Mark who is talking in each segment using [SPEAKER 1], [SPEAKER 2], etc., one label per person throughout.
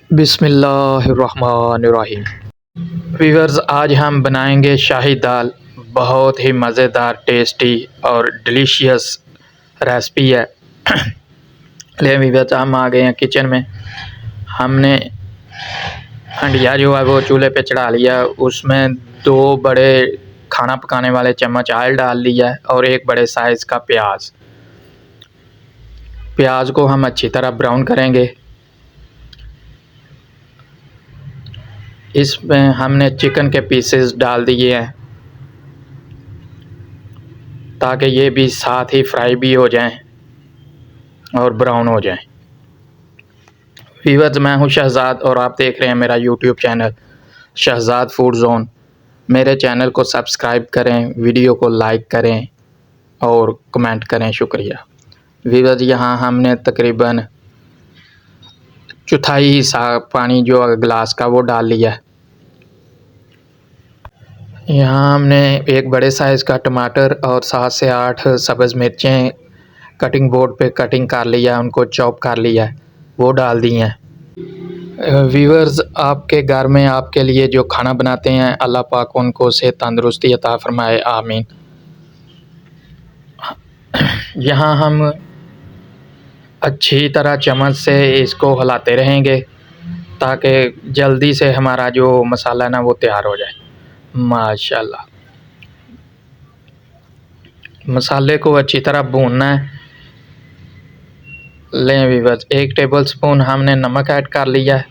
[SPEAKER 1] बिस्मिल्लाहिर्रहमानिर्रहीम। व्यूअर्स, आज हम बनाएंगे शाही दाल। बहुत ही मज़ेदार, टेस्टी और डिलीशियस रेसिपी है। ले व्यूअर्स, हम आ गए हैं किचन में। हमने हंडिया जो है वो चूल्हे पे चढ़ा लिया। उसमें 2 बड़े खाना पकाने वाले चम्मच ऑयल डाल लिया है और 1 बड़े साइज़ का प्याज। प्याज को हम अच्छी तरह ब्राउन करेंगे। इसमें हमने चिकन के पीसेस डाल दिए हैं ताकि ये भी साथ ही फ्राई भी हो जाएं और ब्राउन हो जाएं। व्यूअर्स, मैं हूं शहजाद और आप देख रहे हैं मेरा YouTube channel Shahzad food zone. मेरे चैनल को सब्सक्राइब करें, वीडियो को लाइक करें और कमेंट करें। शुक्रिया। व्यूअर्स, यहाँ हमने तकरीबन चौथाई हिस्सा पानी जो गिलास का वो डाल लिया है। यहाँ हमने 1 बड़े साइज़ का टमाटर और 7 से 8 सब्ज़ मिर्चें कटिंग बोर्ड पे कटिंग कर लिया, उनको चॉप कर लिया है, वो डाल दी हैं। व्यूअर्स, आपके घर में आपके लिए जो खाना बनाते हैं, अल्लाह पाक उनको सेहत तंदुरुस्ती अता फरमाए, आमीन। यहाँ हम अच्छी तरह चम्मच से इसको हिलाते रहेंगे ताकि जल्दी से हमारा जो मसाला ना वो तैयार हो जाए। माशाल्लाह, मसाले को अच्छी तरह भूनना है। लें व्यूअर्स, 1 टेबल स्पून हमने नमक ऐड कर लिया है।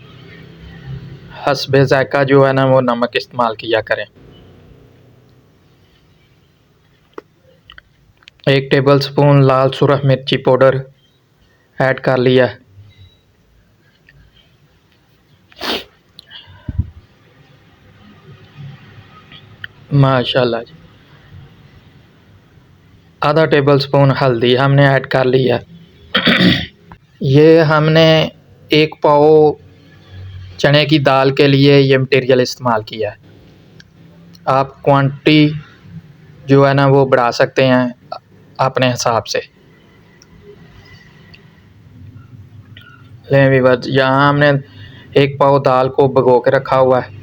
[SPEAKER 1] हस्बे ज़ायक़ा जो है ना वो नमक इस्तेमाल किया करें। 1 टेबल स्पून लाल सुरख मिर्ची पाउडर ऐड कर लिया है। माशाल्लाह जी। आधा टेबल स्पून हल्दी हमने ऐड कर लिया है। ये हमने 1 पाव चने की दाल के लिए ये मटेरियल इस्तेमाल किया है। आप क्वांटिटी जो है ना वो बढ़ा सकते हैं अपने हिसाब से। लें व्यूअर्स, यहाँ हमने 1 पाव दाल को भिगो के रखा हुआ है।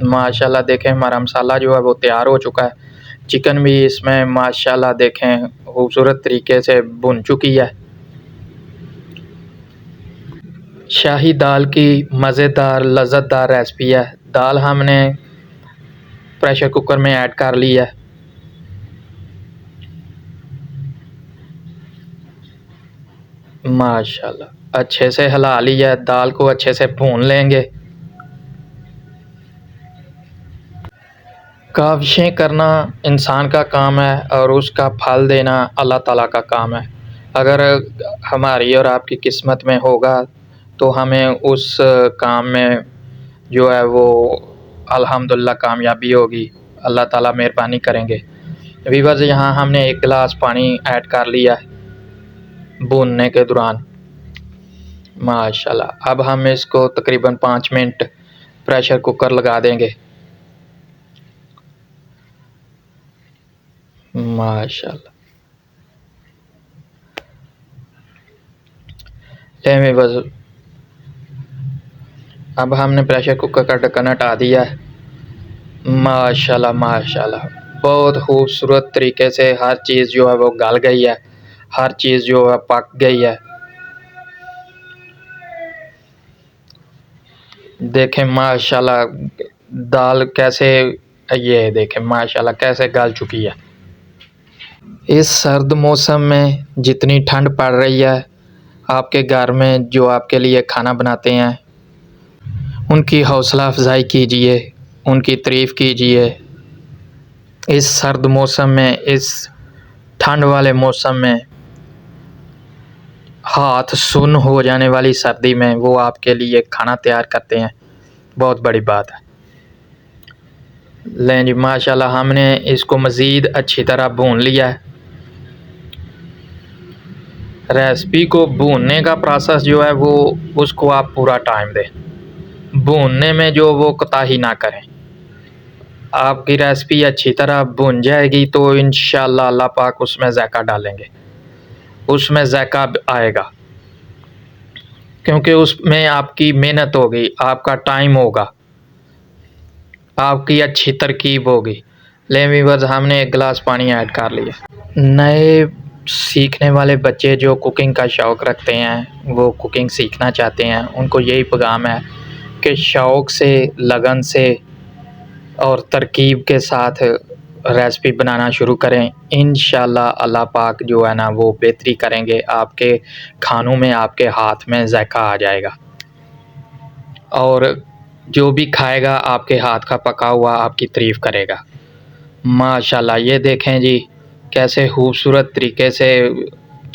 [SPEAKER 1] माशाल्लाह देखें, हमारा मसाला जो है वो तैयार हो चुका है। चिकन भी इसमें माशाल्लाह देखें खूबसूरत तरीके से भुन चुकी है। शाही दाल की मज़ेदार लज़्ज़तदार रेसिपी है। दाल हमने प्रेशर कुकर में ऐड कर ली है। माशाल्लाह अच्छे से हिला लिया है। दाल को अच्छे से भून लेंगे। काविशें करना इंसान का काम है और उसका फल देना अल्लाह ताला का काम है। अगर हमारी और आपकी किस्मत में होगा तो हमें उस काम में जो है वो अल्हम्दुलिल्लाह कामयाबी होगी। अल्लाह ताला मेहरबानी करेंगे। व्यूअर्स, यहाँ हमने 1 गिलास पानी ऐड कर लिया है भूनने के दौरान। माशाल्लाह, अब हम इसको तकरीबन 5 मिनट प्रेशर कुकर लगा देंगे। माशाल्लाह, लें बस, अब हमने प्रेशर कुकर का ढक्कन हटा दिया है। माशाल्लाह माशाल्लाह, बहुत खूबसूरत तरीके से हर चीज़ जो है वो गल गई है, हर चीज़ जो है पक गई है। देखें माशाल्लाह दाल कैसे, ये देखें माशाल्लाह कैसे गल चुकी है। इस सर्द मौसम में जितनी ठंड पड़ रही है, आपके घर में जो आपके लिए खाना बनाते हैं उनकी हौसला अफजाई कीजिए, उनकी तारीफ़ कीजिए। इस सर्द मौसम में, इस ठंड वाले मौसम में, हाथ सुन्न हो जाने वाली सर्दी में वो आपके लिए खाना तैयार करते हैं, बहुत बड़ी बात है। लें जी, माशाल्लाह हमने इसको मज़ीद अच्छी तरह भून लिया है। रेसिपी को भूनने का प्रोसेस जो है वो उसको आप पूरा टाइम दें। भूनने में जो वो कोताही ना करें। आपकी रेसिपी अच्छी तरह भुन जाएगी तो इंशाअल्लाह अल्लाह पाक उसमें ज़ायक़ा डालेंगे, उसमें ज़ायक़ा आएगा। क्योंकि उसमें आपकी मेहनत होगी, आपका टाइम होगा, आपकी अच्छी तरकीब होगी। ले व्यूअर्स, हमने 1 गिलास पानी ऐड कर लिया। नए सीखने वाले बच्चे जो कुकिंग का शौक़ रखते हैं, वो कुकिंग सीखना चाहते हैं, उनको यही पैगाम है कि शौक़ से, लगन से और तरकीब के साथ रेसिपी बनाना शुरू करें। इंशाल्लाह अल्लाह पाक जो है ना वो बेहतरी करेंगे, आपके खानों में, आपके हाथ में जायका आ जाएगा और जो भी खाएगा आपके हाथ का पका हुआ आपकी तारीफ़ करेगा। माशाल्लाह, ये देखें जी कैसे खूबसूरत तरीके से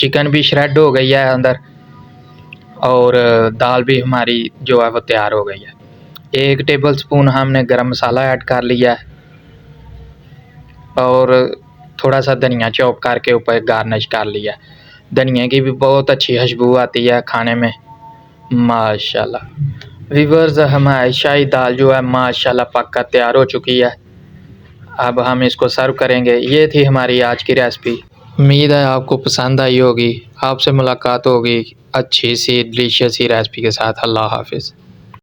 [SPEAKER 1] चिकन भी श्रेड हो गई है अंदर और दाल भी हमारी जो है वो तैयार हो गई है। 1 टेबल स्पून हमने गरम मसाला ऐड कर लिया है और थोड़ा सा धनिया चॉप करके ऊपर गार्निश कर लिया। धनिया की भी बहुत अच्छी खुशबू आती है खाने में माशाल्लाह। व्यूअर्स, हमारी शाही दाल जो है माशाल्लाह पक कर तैयार हो चुकी है। अब हम इसको सर्व करेंगे। ये थी हमारी आज की रेसिपी। उम्मीद है आपको पसंद आई होगी। आपसे मुलाकात होगी अच्छी सी डिलीशियस सी रेसिपी के साथ। अल्लाह हाफ़िज़।